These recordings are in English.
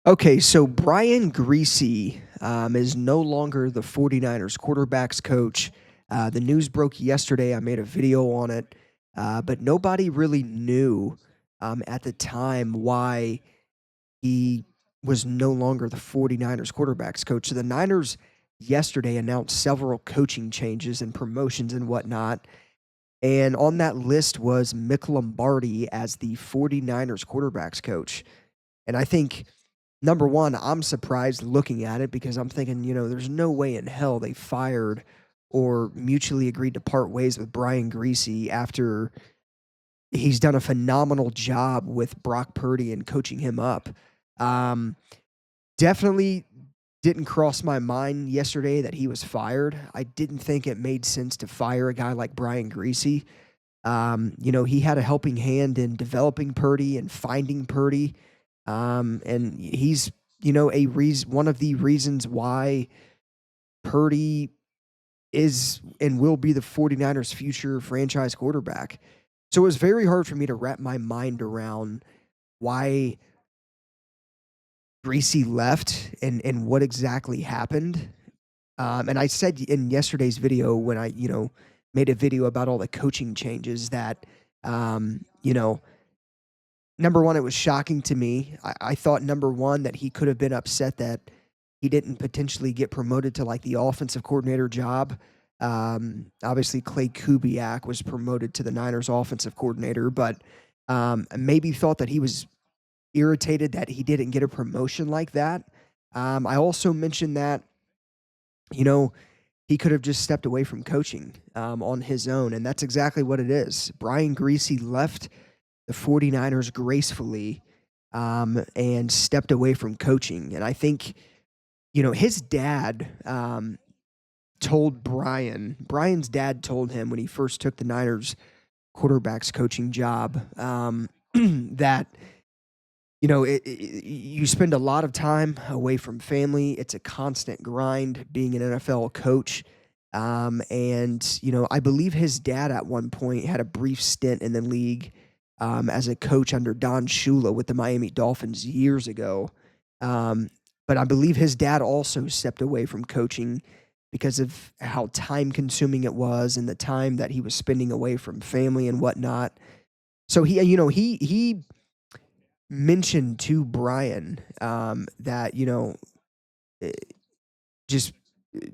Okay, so Brian Griese is no longer the 49ers quarterbacks coach. The news broke yesterday. I made a video on it, but nobody really knew at the time why he was no longer the 49ers quarterbacks coach. So the Niners yesterday announced several coaching changes and promotions and whatnot. And on that list was Mick Lombardi as the 49ers quarterbacks coach. And I think number one, I'm surprised looking at it because I'm thinking, there's no way in hell they fired or mutually agreed to part ways with Brian Griese after he's done a phenomenal job with Brock Purdy and coaching him up. Um, Definitely didn't cross my mind yesterday that he was fired. I didn't think it made sense to fire a guy like Brian Griese. He had a helping hand in developing Purdy and finding Purdy. And he's, one of the reasons why Purdy is and will be the 49ers' future franchise quarterback. So it was very hard for me to wrap my mind around why Greasy left and what exactly happened. And I said in yesterday's video when I, made a video about all the coaching changes that, um, you know, number one, it was shocking to me. I thought number one that he could have been upset that he didn't potentially get promoted to like the offensive coordinator job. Obviously, Clay Kubiak was promoted to the Niners offensive coordinator, but maybe thought that he was irritated that he didn't get a promotion like that. I also mentioned that, you know, he could have just stepped away from coaching on his own, and that's exactly what it is. Brian Griese left the 49ers gracefully and stepped away from coaching. And I think, his dad told Brian's dad told him when he first took the Niners quarterbacks coaching job that, you spend a lot of time away from family. It's a constant grind being an NFL coach. I believe his dad at one point had a brief stint in the league as a coach under Don Shula with the Miami Dolphins years ago. But I believe his dad also stepped away from coaching because of how time consuming it was and the time that he was spending away from family and whatnot. So he mentioned to Brian that eh, just eh,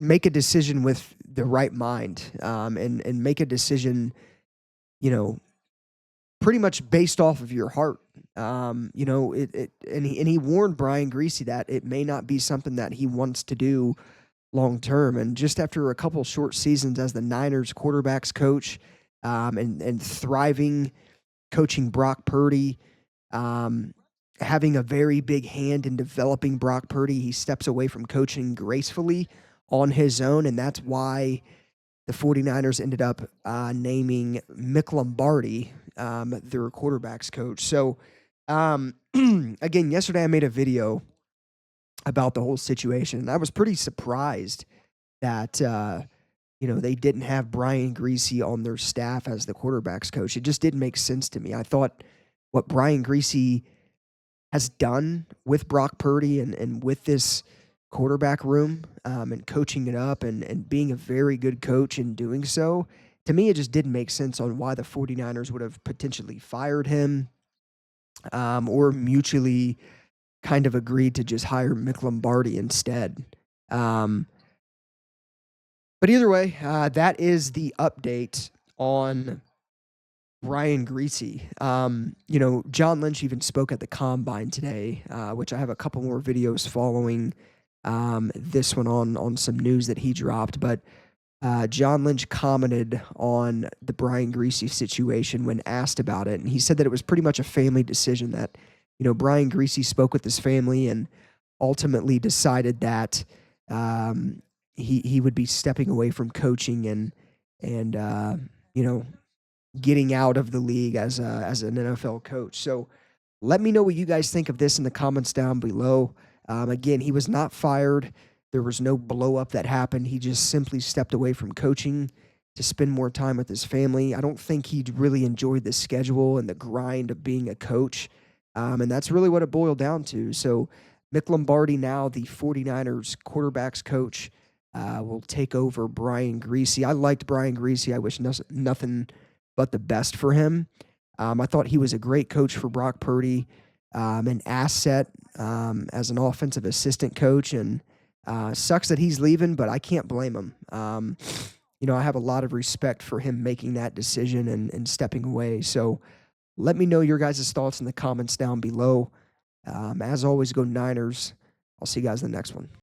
make a decision with the right mind and make a decision, you know, pretty much based off of your heart. And he warned Brian Greasy that it may not be something that he wants to do long term. And just after a couple short seasons as the Niners quarterbacks coach, and thriving, coaching Brock Purdy, um, having a very big hand in developing Brock Purdy, he steps away from coaching gracefully on his own, and that's why the 49ers ended up naming Mick Lombardi their quarterbacks coach. So, again, yesterday I made a video about the whole situation, and I was pretty surprised that they didn't have Brian Griese on their staff as the quarterbacks coach. It just didn't make sense to me. I thought what Brian Griese has done with Brock Purdy and with this quarterback room and coaching it up and being a very good coach in doing so, to me, it just didn't make sense on why the 49ers would have potentially fired him or mutually kind of agreed to just hire Mick Lombardi instead. Um, but either way, that is the update on Brian Griese. John Lynch even spoke at the combine today, which I have a couple more videos following this one on some news that he dropped. But John Lynch commented on the Brian Griese situation when asked about it, and he said that it was pretty much a family decision. That Brian Griese spoke with his family and ultimately decided that he would be stepping away from coaching and getting out of the league as an NFL coach. So let me know what you guys think of this in the comments down below. Again, he was not fired. There was no blow up that happened. He just simply stepped away from coaching to spend more time with his family. I don't think he really enjoyed the schedule and the grind of being a coach. And that's really what it boiled down to. So Mick Lombardi, now the 49ers quarterbacks coach, will take over Brian Griese. I liked Brian Griese. I wish nothing but the best for him. I thought he was a great coach for Brock Purdy, an asset as an offensive assistant coach, and sucks that he's leaving, but I can't blame him. I have a lot of respect for him making that decision and stepping away. So let me know your guys' thoughts in the comments down below. As always, go Niners. I'll see you guys in the next one.